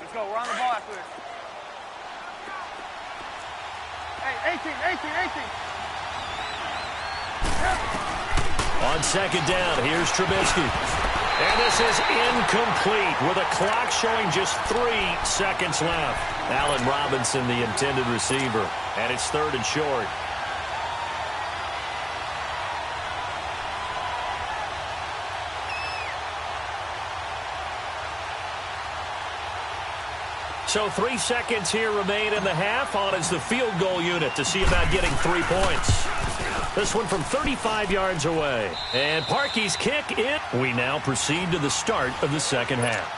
Let's go. We're on the ball after this. Hey, 18. On second down, here's Trubisky. And this is incomplete with a clock showing just 3 seconds left. Allen Robinson, the intended receiver. And it's 3rd and short. So 3 seconds here remain in the half. On is the field goal unit to see about getting 3 points. This one from 35 yards away. And Parkey's kick, we now proceed to the start of the second half.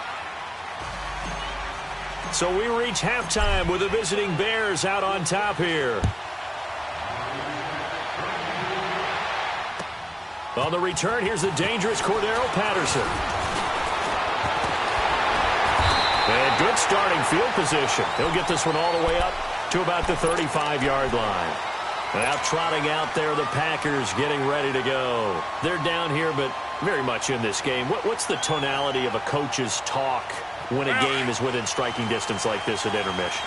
So we reach halftime with the visiting Bears out on top here. On the return, here's the dangerous Cordero Patterson. And good starting field position. He'll get this one all the way up to about the 35-yard line. Now trotting out there, the Packers getting ready to go. They're down here, but very much in this game. What's the tonality of a coach's talk when a game is within striking distance like this at intermission?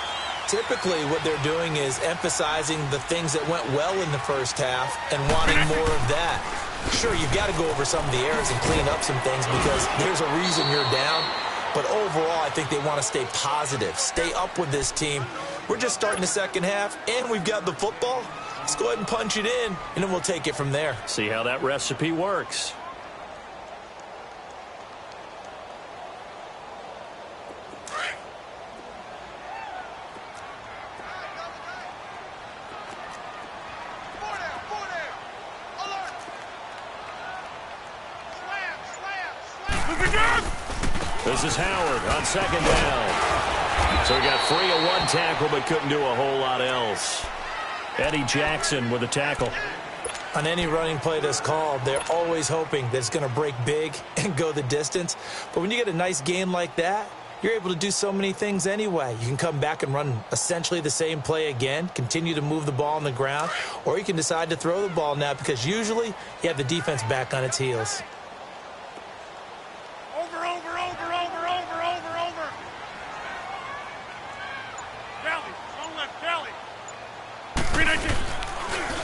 Typically, what they're doing is emphasizing the things that went well in the first half and wanting more of that. Sure, you've got to go over some of the errors and clean up some things because there's a reason you're down. But overall, I think they want to stay positive, stay up with this team. We're just starting the second half, and we've got the football. Let's go ahead and punch it in, and then we'll take it from there. See how that recipe works. This is Howard on second down. So he got free of 1 tackle but couldn't do a whole lot else. Eddie Jackson with a tackle. On any running play that's called, they're always hoping that it's going to break big and go the distance. But when you get a nice game like that, you're able to do so many things anyway. You can come back and run essentially the same play again, continue to move the ball on the ground, or you can decide to throw the ball now because usually you have the defense back on its heels.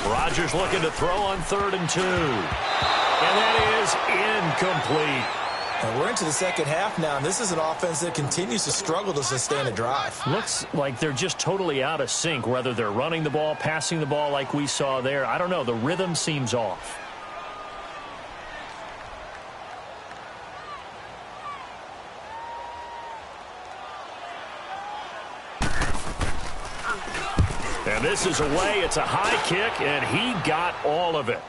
Rodgers looking to throw on 3rd and 2. And that is incomplete. And we're into the second half now, and this is an offense that continues to struggle to sustain a drive. Looks like they're just totally out of sync, whether they're running the ball, passing the ball like we saw there. I don't know. The rhythm seems off. And this is away. It's a high kick, and he got all of it.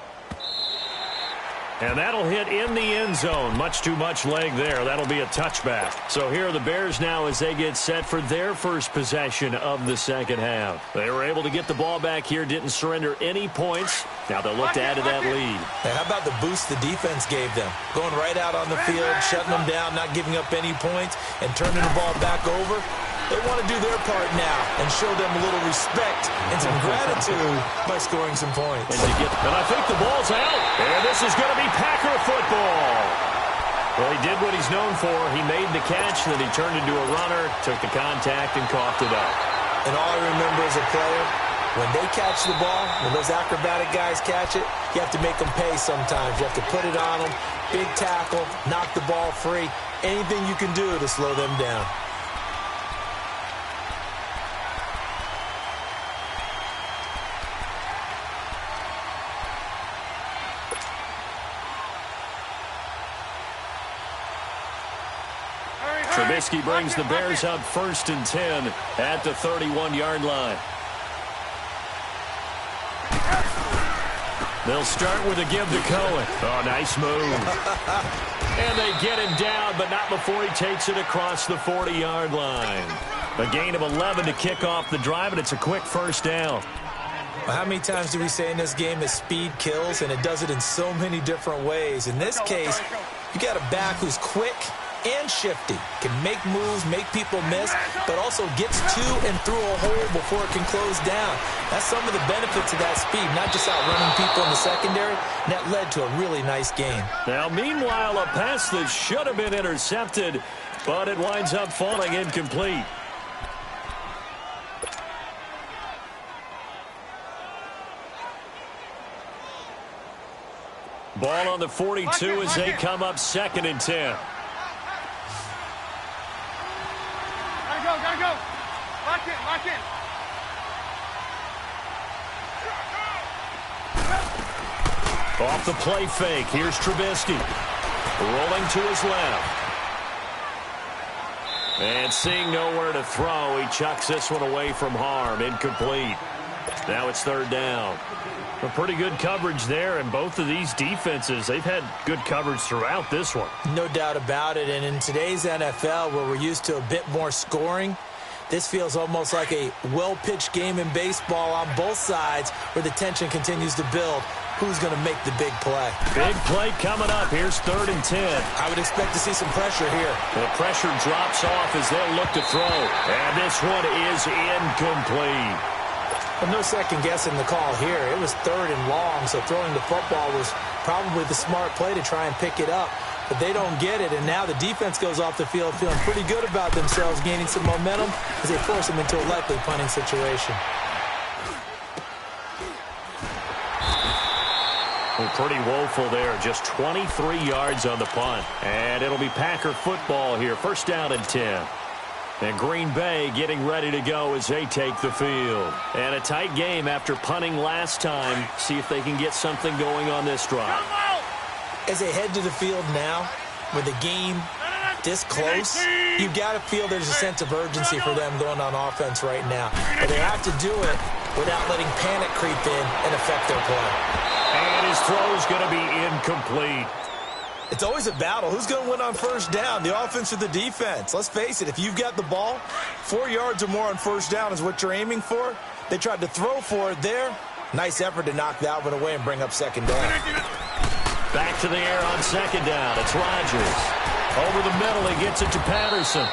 And that'll hit in the end zone. Much too much leg there. That'll be a touchback. So here are the Bears now as they get set for their first possession of the second half. They were able to get the ball back here, didn't surrender any points. Now they'll look to add to that lead. Hey, how about the boost the defense gave them? Going right out on the field, shutting them down, not giving up any points, and turning the ball back over. They want to do their part now and show them a little respect and some gratitude by scoring some points. And I think the ball's out. And this is going to be Packer football. Well, he did what he's known for. He made the catch, then he turned into a runner, took the contact, and coughed it up. And all I remember as a player, when they catch the ball, when those acrobatic guys catch it, you have to make them pay sometimes. You have to put it on them, big tackle, knock the ball free, anything you can do to slow them down. Trubisky brings the Bears up 1st and 10 at the 31-yard line. They'll start with a give to Cohen. Oh, nice move. And they get him down, but not before he takes it across the 40-yard line. A gain of 11 to kick off the drive, and it's a quick first down. Well, how many times do we say in this game that speed kills, and it does it in so many different ways? In this case, you got a back who's quick and shifty, can make moves, make people miss, but also gets to and through a hole before it can close down. That's some of the benefits of that speed, not just outrunning people in the secondary, and that led to a really nice game. Now, meanwhile, a pass that should have been intercepted but it winds up falling incomplete. Ball on the 42 as they come up 2nd and 10. Gotta go. Lock in. Off the play fake, here's Trubisky. Rolling to his left. And seeing nowhere to throw, he chucks this one away from harm. Incomplete. Now it's 3rd down. A pretty good coverage there, and both of these defenses, they've had good coverage throughout this one. No doubt about it, and in today's NFL, where we're used to a bit more scoring, this feels almost like a well-pitched game in baseball on both sides where the tension continues to build. Who's going to make the big play? Big play coming up. Here's 3rd and 10. I would expect to see some pressure here. The pressure drops off as they'll look to throw. And this one is incomplete. Well, no second guessing the call here. It was 3rd and long, so throwing the football was probably the smart play to try and pick it up. But they don't get it, and now the defense goes off the field feeling pretty good about themselves, gaining some momentum as they force them into a likely punting situation. Pretty woeful there. Just 23 yards on the punt. And it'll be Packer football here. 1st down and 10. And Green Bay getting ready to go as they take the field. And a tight game after punting last time. See if they can get something going on this drive. As they head to the field now, with the game this close, you've got to feel there's a sense of urgency for them going on offense right now. But they have to do it without letting panic creep in and affect their play. And his throw's going to be incomplete. It's always a battle. Who's going to win on 1st down, the offense or the defense? Let's face it, if you've got the ball, 4 yards or more on 1st down is what you're aiming for. They tried to throw for it there. Nice effort to knock that one away and bring up 2nd down. Back to the air on 2nd down. It's Rodgers. Over the middle, he gets it to Patterson.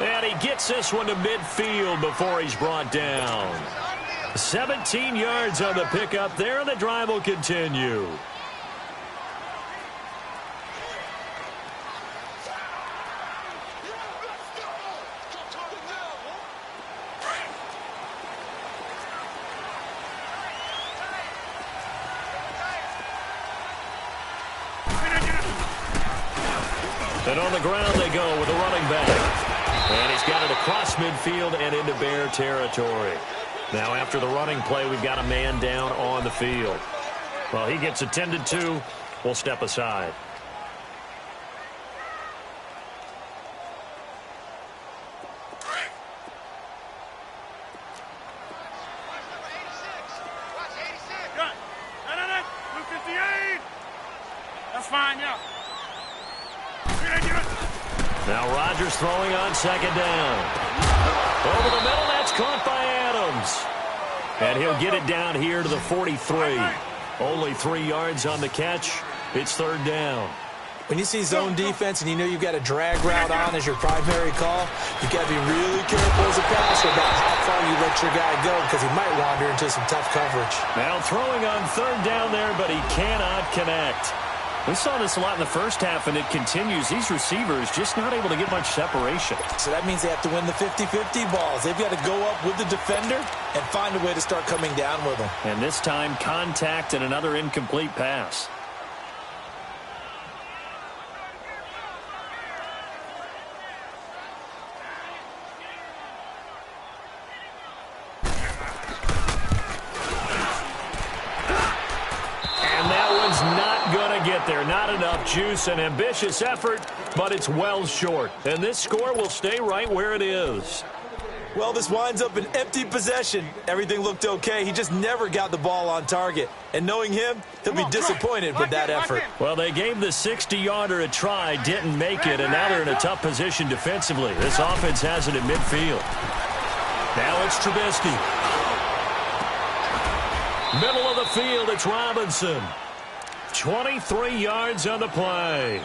And he gets this one to midfield before he's brought down. 17 yards on the pickup there, and the drive will continue. And on the ground they go with a running back. And he's got it across midfield and into Bear territory. Now after the running play, we've got a man down on the field. Well, he gets attended to. We'll step aside. That's fine, yeah. Now Rodgers throwing on 2nd down. Over the middle, that's caught by Adams. And he'll get it down here to the 43. Only 3 yards on the catch. It's 3rd down. When you see zone defense and you know you've got a drag route on as your primary call, you've got to be really careful as a passer about how far you let your guy go because he might wander into some tough coverage. Now throwing on 3rd down there, but he cannot connect. We saw this a lot in the 1st half, and it continues. These receivers just not able to get much separation. So that means they have to win the 50-50 balls. They've got to go up with the defender and find a way to start coming down with them. And this time, contact and another incomplete pass. There, not enough juice, an ambitious effort, but it's well short. And this score will stay right where it is. Well, this winds up an empty possession. Everything looked okay. He just never got the ball on target. And knowing him, he'll be disappointed with that effort. Well, they gave the 60-yarder a try, didn't make it, and now they're in a tough position defensively. This offense has it in midfield. Now it's Trubisky. Middle of the field, it's Robinson. 23 yards on the play.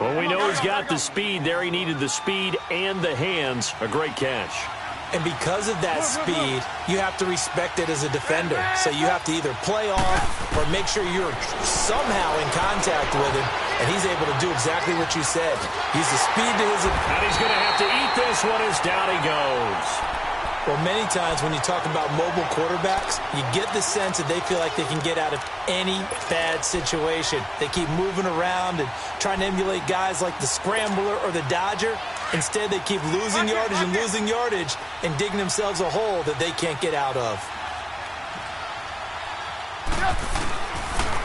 Well, we know he's got the speed there. He needed the speed and the hands. A great catch. And because of that speed, you have to respect it as a defender. So you have to either play off or make sure you're somehow in contact with him and he's able to do exactly what you said. Use the speed to his advantage. And he's going to have to eat this one as down he goes. Well, many times when you talk about mobile quarterbacks, you get the sense that they feel like they can get out of any bad situation. They keep moving around and trying to emulate guys like the Scrambler or the Dodger. Instead, they keep losing yardage and digging themselves a hole that they can't get out of.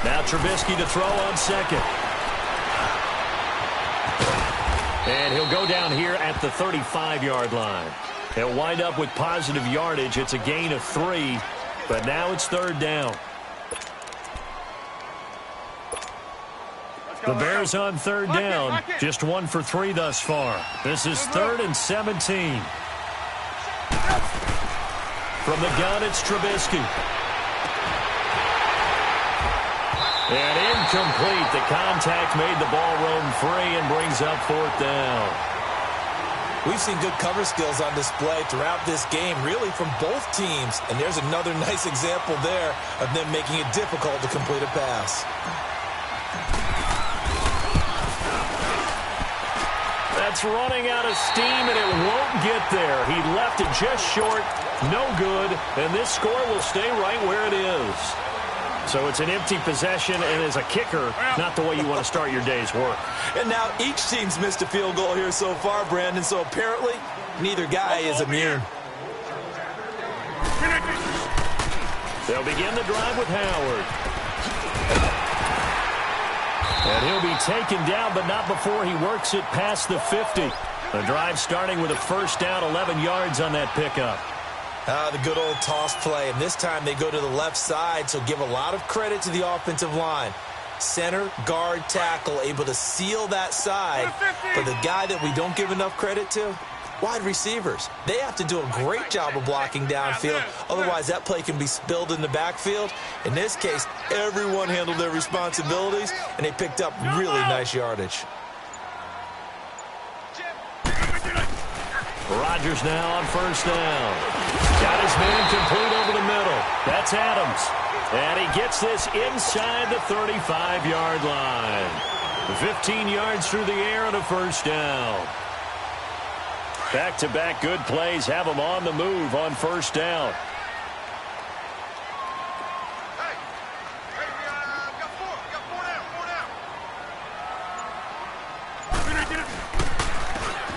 Now Trubisky to throw on second. And he'll go down here at the 35-yard line. He'll wind up with positive yardage. It's a gain of 3, but now it's third down. The Bears on third down, just 1 for 3 thus far. This is 3rd and 17. From the gun, it's Trubisky. And incomplete. The contact made the ball roam free and brings up 4th down. We've seen good cover skills on display throughout this game, really from both teams. And there's another nice example there of them making it difficult to complete a pass. That's running out of steam, and it won't get there. He left it just short, no good, and this score will stay right where it is. So it's an empty possession, and as a kicker, not the way you want to start your day's work. And now each team's missed a field goal here so far, Brandon, so apparently neither guy is immune. They'll begin the drive with Howard. And he'll be taken down, but not before he works it past the 50. The drive starting with a first down, 11 yards on that pickup. The good old toss play, and this time they go to the left side, so give a lot of credit to the offensive line. Center, guard, tackle, able to seal that side. But the guy that we don't give enough credit to, wide receivers. They have to do a great job of blocking downfield, otherwise that play can be spilled in the backfield. In this case, everyone handled their responsibilities, and they picked up really nice yardage. Rodgers now on first down. Got his man complete over the middle. That's Adams. And he gets this inside the 35-yard line. 15 yards through the air and a first down. Back-to-back good plays have him on the move on first down.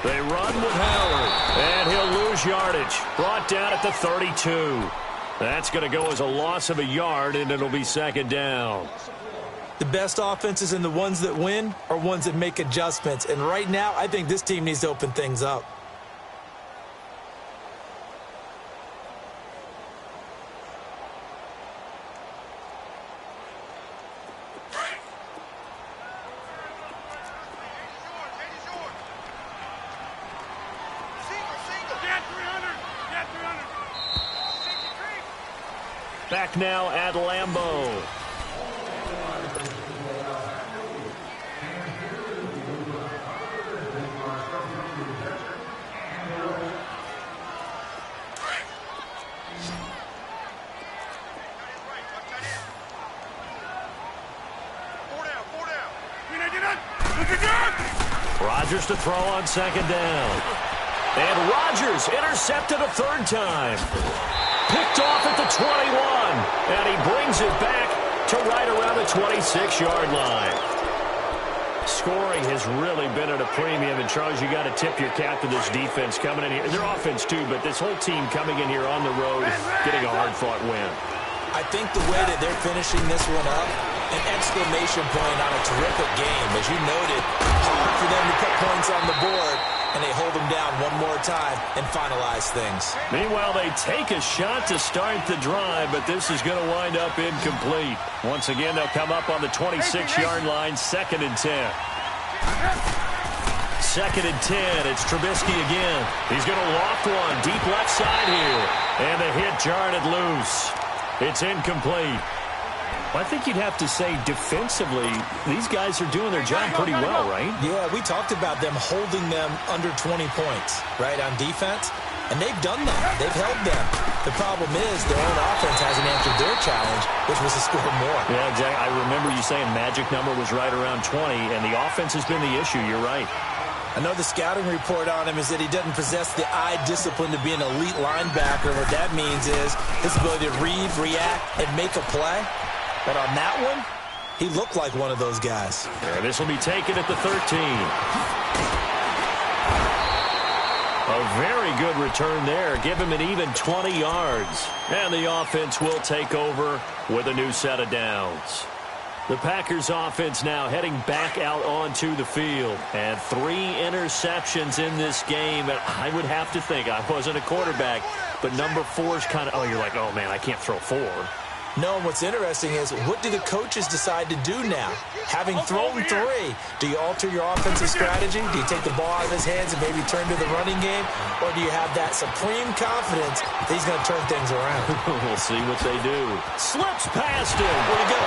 They run with Howard, and he'll lose yardage. Brought down at the 32. That's going to go as a loss of a yard, and it'll be second down. The best offenses and the ones that win are ones that make adjustments. And right now, I think this team needs to open things up. Back now at Lambeau. Rodgers to throw on second down. And Rodgers intercepted a third time. Picked off at the 21, and he brings it back to right around the 26-yard line. Scoring has really been at a premium, and Charles, you got to tip your cap to this defense coming in here. Their offense too, but this whole team coming in here on the road, getting a hard-fought win. I think the way that they're finishing this one up, an exclamation point on a terrific game. As you noted, hard for them to put points on the board, and they hold them down one more time and finalize things. Meanwhile, they take a shot to start the drive, but this is going to wind up incomplete. Once again, they'll come up on the 26-yard line, 2nd and 10. 2nd and 10, it's Trubisky again. He's going to loft one deep left side here, and the hit jarred it loose. It's incomplete. I think you'd have to say defensively, these guys are doing their job pretty well, right? Yeah, we talked about them holding them under 20 points, right, on defense. And they've done that. They've held them. The problem is their own offense hasn't answered their challenge, which was to score more. Yeah, exactly. I remember you saying magic number was right around 20, and the offense has been the issue. You're right. I know the scouting report on him is that he doesn't possess the eye discipline to be an elite linebacker. What that means is his ability to read, react, and make a play. But on that one, he looked like one of those guys. Yeah, this will be taken at the 13. A very good return there. Give him an even 20 yards. And the offense will take over with a new set of downs. The Packers offense now heading back out onto the field. And 3 interceptions in this game. And I would have to think, I wasn't a quarterback, but number 4 is kind of, oh, you're like, oh, man, I can't throw 4. No, and what's interesting is, what do the coaches decide to do now? Having thrown 3, do you alter your offensive strategy? Do you take the ball out of his hands and maybe turn to the running game? Or do you have that supreme confidence that he's going to turn things around? We'll see what they do. Slips past him. Where'd he go?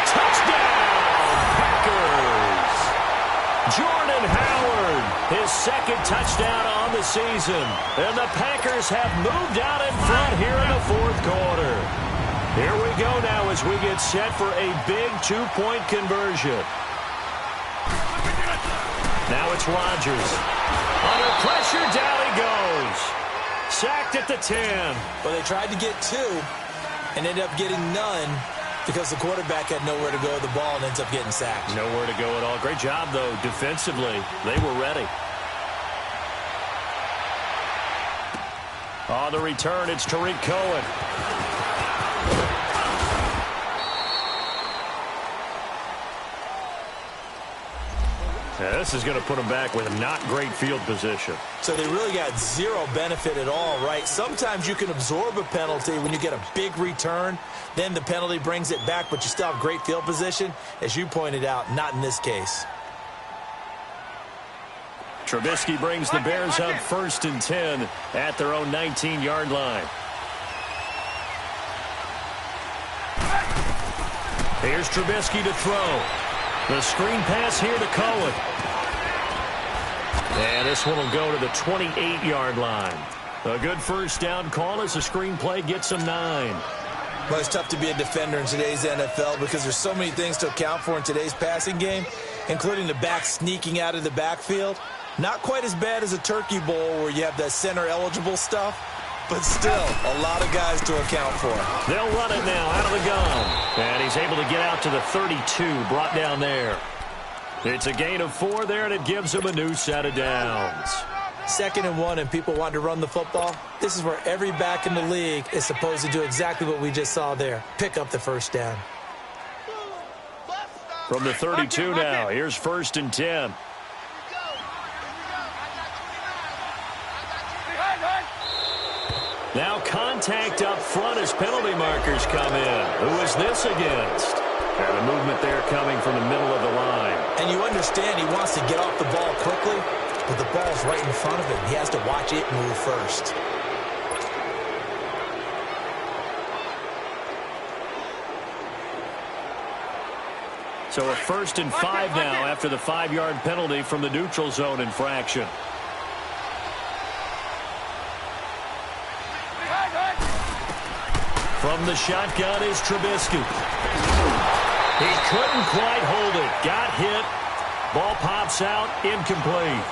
Touchdown, Packers! Jordan Howard, his second touchdown on the season. And the Packers have moved out in front here in the 4th quarter. Here we go now as we get set for a big 2-point conversion. Now it's Rodgers. Under pressure, down he goes. Sacked at the 10. Well, they tried to get 2 and ended up getting none, because the quarterback had nowhere to go with the ball and ends up getting sacked. Nowhere to go at all. Great job, though, defensively. They were ready. On the return, it's Tariq Cohen. Yeah, this is going to put them back with a not great field position. So they really got 0 benefit at all, right? Sometimes you can absorb a penalty when you get a big return. Then the penalty brings it back, but you still have great field position. As you pointed out, not in this case. Trubisky brings the Bears up 1st and 10 at their own 19-yard line. Here's Trubisky to throw. The screen pass here to Cohen. And this one will go to the 28-yard line. A good first down call as the screen play gets them 9. Well, it's tough to be a defender in today's NFL because there's so many things to account for in today's passing game, including the back sneaking out of the backfield. Not quite as bad as a turkey bowl where you have that center-eligible stuff, but still a lot of guys to account for. They'll run it now out of the gun. And he's able to get out to the 32, brought down there. It's a gain of 4 there, and it gives him a new set of downs. 2nd and 1, and people want to run the football. This is where every back in the league is supposed to do exactly what we just saw there. Pick up the first down. From the 32 now, here's 1st and 10. Now contact up front as penalty markers come in. Who is this against? And a movement there coming from the middle of the line. And you understand he wants to get off the ball quickly, but the ball's right in front of him. He has to watch it move first. So a 1st and 5 now after the 5-yard penalty from the neutral zone infraction. From the shotgun is Trubisky. He couldn't quite hold it. Got hit. Ball pops out. Incomplete.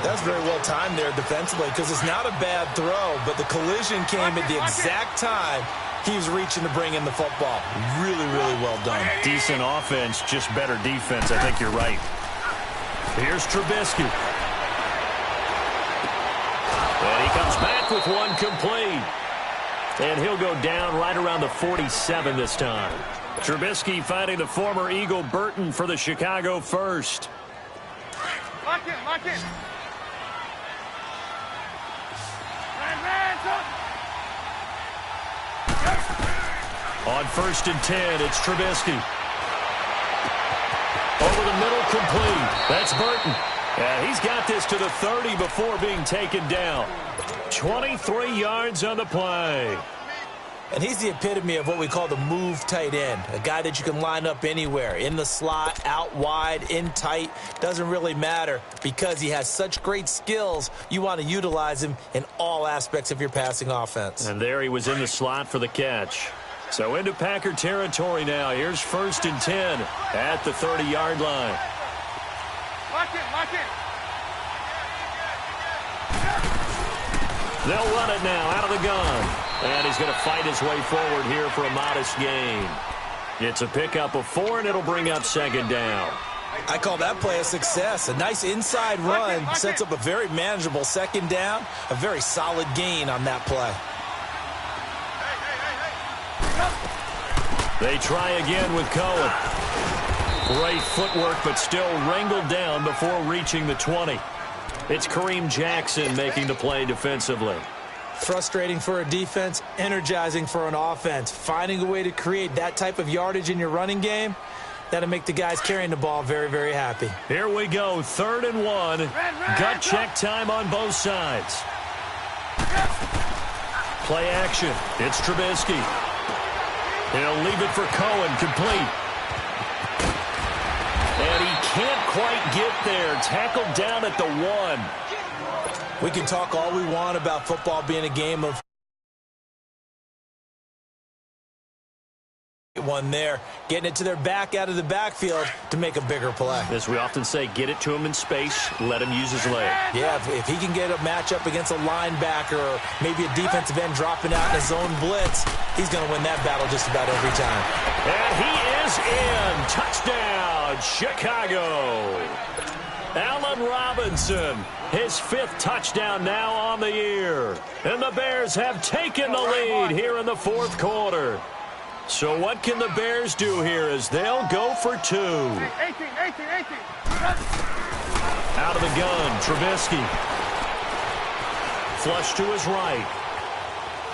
That's very well timed there defensively because it's not a bad throw, but the collision came at the exact time he was reaching to bring in the football. Really, really well done. Decent offense, just better defense. I think you're right. Here's Trubisky. And he comes back with one complete. And he'll go down right around the 47 this time. Trubisky finding the former Eagle Burton for the Chicago first. Lock in, lock in. On 1st and 10, it's Trubisky. Over the middle, complete. That's Burton. And he's got this to the 30 before being taken down. 23 yards on the play. And he's the epitome of what we call the move tight end, a guy that you can line up anywhere, in the slot, out wide, in tight, doesn't really matter because he has such great skills. You want to utilize him in all aspects of your passing offense. And there he was in the slot for the catch. So into Packer territory now. Here's 1st and 10 at the 30-yard line. Lock it, lock it. They'll run it now out of the gun. And he's going to fight his way forward here for a modest gain. It's a pickup of 4, and it'll bring up 2nd down. I call that play a success. A nice inside run sets up a very manageable 2nd down. A very solid gain on that play. They try again with Cohen. Great footwork, but still wrangled down before reaching the 20. It's Kareem Jackson making the play defensively. Frustrating for a defense, energizing for an offense. Finding a way to create that type of yardage in your running game, that'll make the guys carrying the ball very, very happy. Here we go, 3rd and 1. Gut check time on both sides. Play action. It's Trubisky. He'll leave it for Cohen, complete. And he can't quite get there. Tackled down at the 1. We can talk all we want about football being a game of one there, getting it to their back out of the backfield to make a bigger play. As we often say, get it to him in space, let him use his leg. Yeah, if he can get a matchup against a linebacker or maybe a defensive end dropping out in a zone blitz, he's going to win that battle just about every time. And he is in. Touchdown, Chicago. Allen Robinson, his 5th touchdown now on the year. And the Bears have taken the lead here in the 4th quarter. So what can the Bears do here as they'll go for 2? 18. Out of the gun, Trubisky. Flush to his right.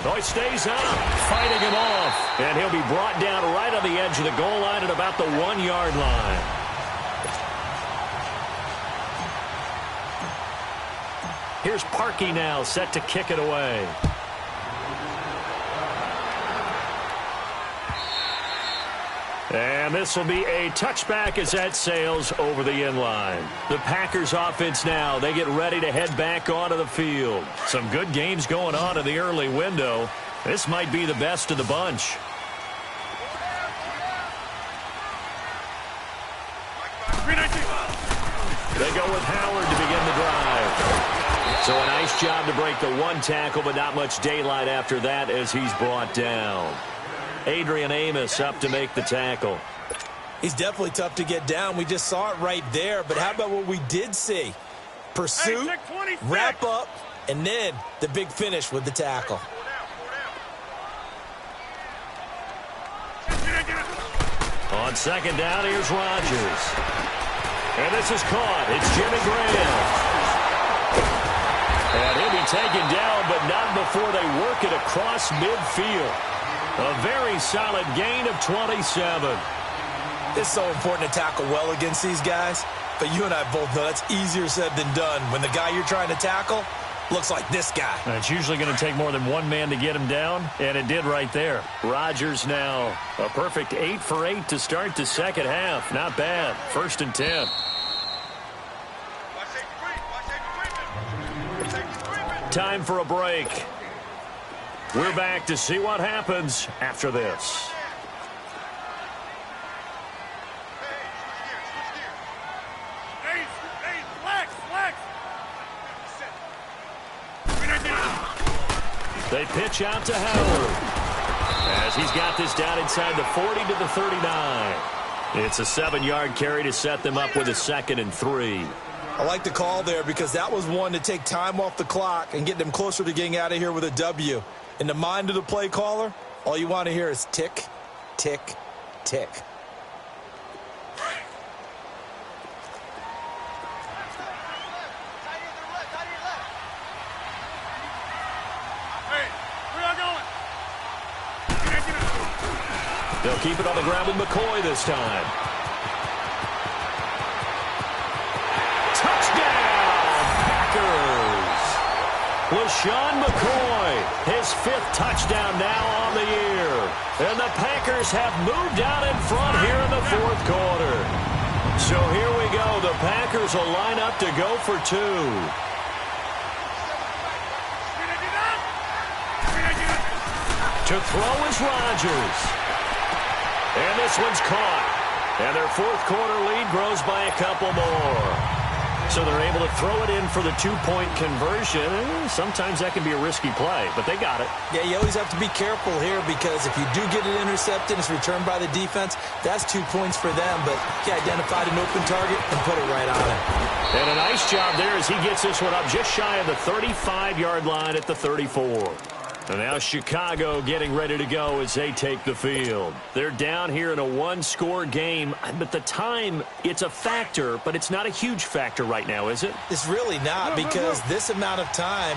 Oh, he stays up, fighting him off. And he'll be brought down right on the edge of the goal line at about the 1-yard line. Here's Parkey now, set to kick it away. And this will be a touchback as that sails over the end line. The Packers offense now, they get ready to head back onto the field. Some good games going on in the early window. This might be the best of the bunch. They go with Howard to begin the drive. So a nice job to break the 1 tackle, but not much daylight after that as he's brought down. Adrian Amos up to make the tackle. He's definitely tough to get down. We just saw it right there, but how about what we did see? Pursuit, wrap up, and then the big finish with the tackle. On 2nd down, here's Rodgers. And this is caught. It's Jimmy Graham. And he'll be taken down, but not before they work it across midfield. A very solid gain of 27. It's so important to tackle well against these guys, but you and I both know that's easier said than done when the guy you're trying to tackle looks like this guy. And it's usually going to take more than one man to get him down, and it did right there. Rodgers now a perfect 8 for 8 to start the 2nd half. Not bad. 1st and 10. Time for a break. We're back to see what happens after this. They pitch out to Howard as he's got this down inside the 40 to the 39. It's a 7-yard carry to set them up with a 2nd and 3. I like the call there because that was one to take time off the clock and get them closer to getting out of here with a W. In the mind of the play caller, all you want to hear is tick, tick, tick. They'll keep it on the ground with McCoy this time. Touchdown, Packers! LaShawn McCoy, his 5th touchdown now on the year. And the Packers have moved out in front here in the 4th quarter. So here we go. The Packers will line up to go for 2. To throw is Rodgers. And this one's caught. And their 4th quarter lead grows by a couple more. So they're able to throw it in for the 2-point conversion. Sometimes that can be a risky play, but they got it. Yeah, you always have to be careful here because if you do get it intercepted, it's returned by the defense, that's 2 points for them. But he identified an open target and put it right on it. And a nice job there as he gets this one up just shy of the 35-yard line at the 34. And now Chicago getting ready to go as they take the field. They're down here in a 1-score game. But the time, it's a factor, but it's not a huge factor right now, is it? It's really not because this amount of time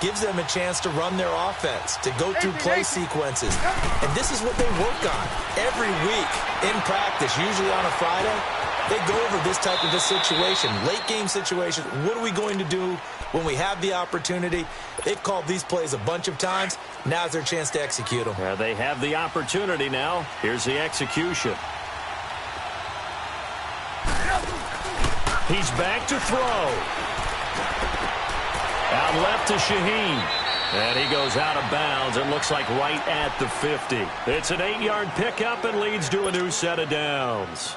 gives them a chance to run their offense, to go through play sequences. And this is what they work on every week in practice, usually on a Friday. They go over this type of a situation, late-game situation. What are we going to do when we have the opportunity? They've called these plays a bunch of times. Now's their chance to execute them. They have the opportunity now. Here's the execution. He's back to throw. Out left to Shaheen. And he goes out of bounds. It looks like right at the 50. It's an 8-yard pickup and leads to a new set of downs.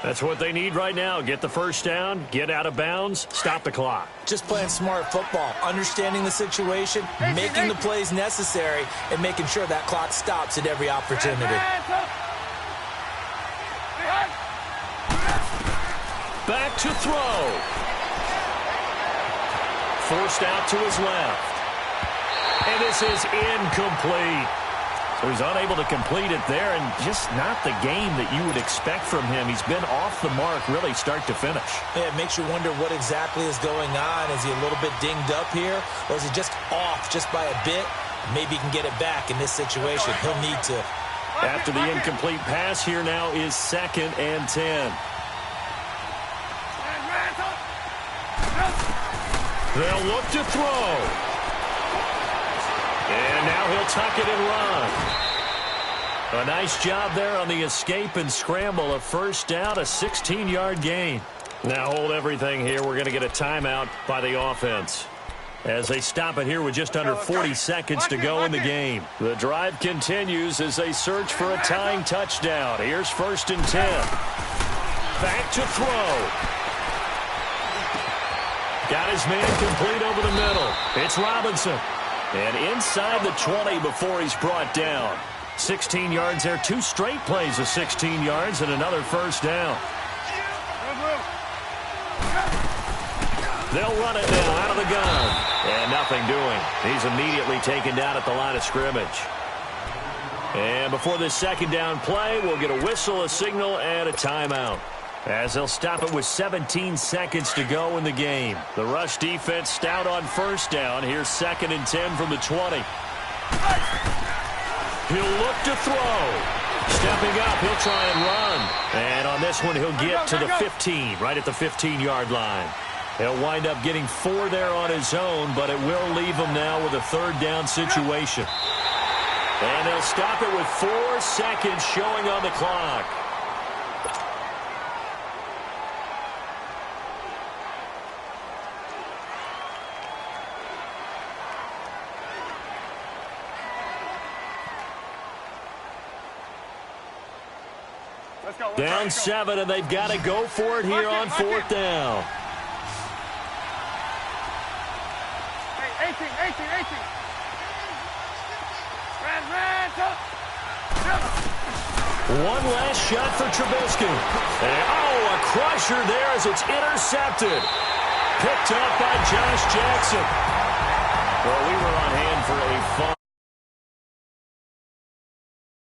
That's what they need right now. Get the first down, get out of bounds, stop the clock. Just playing smart football, understanding the situation, making the plays necessary, and making sure that clock stops at every opportunity. Back to throw. Forced out to his left. And this is incomplete. So he's unable to complete it there, and just not the game that you would expect from him. He's been off the mark really start to finish. Yeah, it makes you wonder what exactly is going on. Is he a little bit dinged up here, or is he just off just by a bit? Maybe he can get it back in this situation. He'll need to. After the incomplete pass, here now is 2nd and 10. They'll look to throw. And now he'll tuck it and run. A nice job there on the escape and scramble. A first down, a 16-yard gain. Now hold everything here. We're going to get a timeout by the offense as they stop it here with just under 40 seconds to go in the game. The drive continues as they search for a tying touchdown. Here's 1st and 10. Back to throw. Got his man complete over the middle. It's Robinson. And inside the 20 before he's brought down. 16 yards there. 2 straight plays of 16 yards and another first down. They'll run it now out of the gun. And nothing doing. He's immediately taken down at the line of scrimmage. And before this 2nd down play, we'll get a whistle, a signal, and a timeout. As they'll stop it with 17 seconds to go in the game. The rush defense stout on first down. Here's 2nd and 10 from the 20. He'll look to throw. Stepping up, he'll try and run. And on this one, he'll get to the 15, right at the 15-yard line. He'll wind up getting 4 there on his own, but it will leave him now with a 3rd down situation. And they'll stop it with 4 seconds showing on the clock. Down 7, and they've got to go for it here on 4th down. 18. One last shot for Trubisky. And, a crusher there as it's intercepted. Picked up by Josh Jackson. Well, we were